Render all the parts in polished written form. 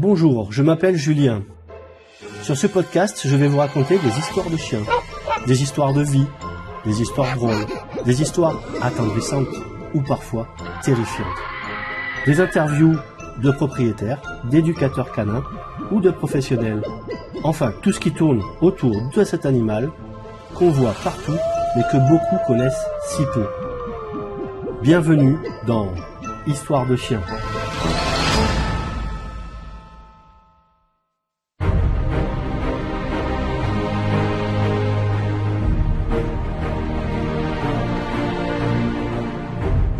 Bonjour, je m'appelle Julien. Sur ce podcast, je vais vous raconter des histoires de chiens, des histoires de vie, des histoires drôles, des histoires attendrissantes ou parfois terrifiantes. Des interviews de propriétaires, d'éducateurs canins ou de professionnels. Enfin, tout ce qui tourne autour de cet animal qu'on voit partout mais que beaucoup connaissent si peu. Bienvenue dans Histoire de chiens.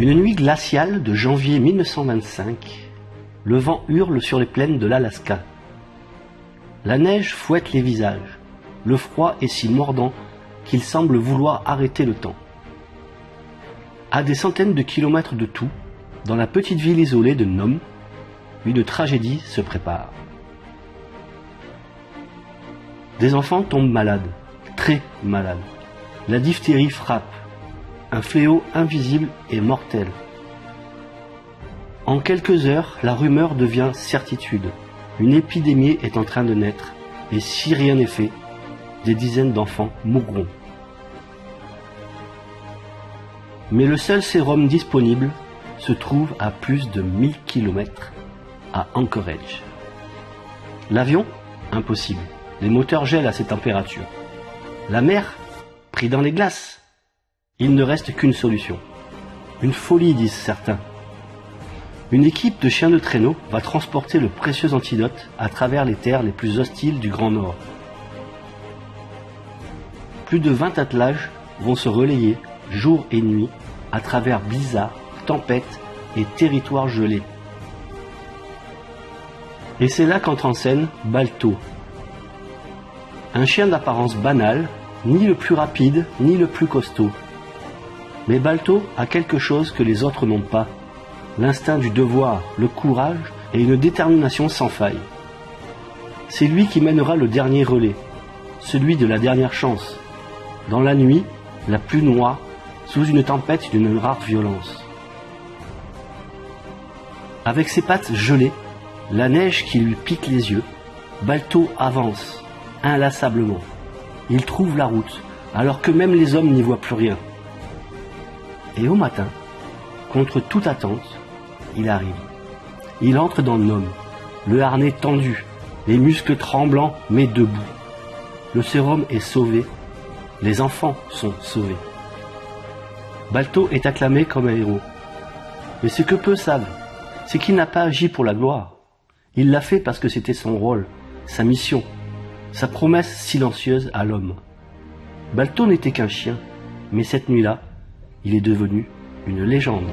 Une nuit glaciale de janvier 1925, le vent hurle sur les plaines de l'Alaska. La neige fouette les visages, le froid est si mordant qu'il semble vouloir arrêter le temps. À des centaines de kilomètres de tout, dans la petite ville isolée de Nome, une tragédie se prépare. Des enfants tombent malades, très malades. La diphtérie frappe. Un fléau invisible et mortel. En quelques heures, la rumeur devient certitude. Une épidémie est en train de naître, et si rien n'est fait, des dizaines d'enfants mourront. Mais le seul sérum disponible se trouve à plus de 1000 km, à Anchorage. L'avion ? Impossible. Les moteurs gèlent à ces températures. La mer ? Pris dans les glaces. Il ne reste qu'une solution. Une folie, disent certains. Une équipe de chiens de traîneau va transporter le précieux antidote à travers les terres les plus hostiles du Grand Nord. Plus de 20 attelages vont se relayer jour et nuit à travers blizzards, tempêtes et territoires gelés. Et c'est là qu'entre en scène Balto. Un chien d'apparence banale, ni le plus rapide, ni le plus costaud. Mais Balto a quelque chose que les autres n'ont pas, l'instinct du devoir, le courage et une détermination sans faille. C'est lui qui mènera le dernier relais, celui de la dernière chance, dans la nuit, la plus noire, sous une tempête d'une rare violence. Avec ses pattes gelées, la neige qui lui pique les yeux, Balto avance, inlassablement. Il trouve la route, alors que même les hommes n'y voient plus rien. Et au matin, contre toute attente, il arrive. Il entre dans Nome, le harnais tendu, les muscles tremblants mais debout. Le sérum est sauvé, les enfants sont sauvés. Balto est acclamé comme un héros. Mais ce que peu savent, c'est qu'il n'a pas agi pour la gloire. Il l'a fait parce que c'était son rôle, sa mission, sa promesse silencieuse à l'homme. Balto n'était qu'un chien, mais cette nuit-là, il est devenu une légende.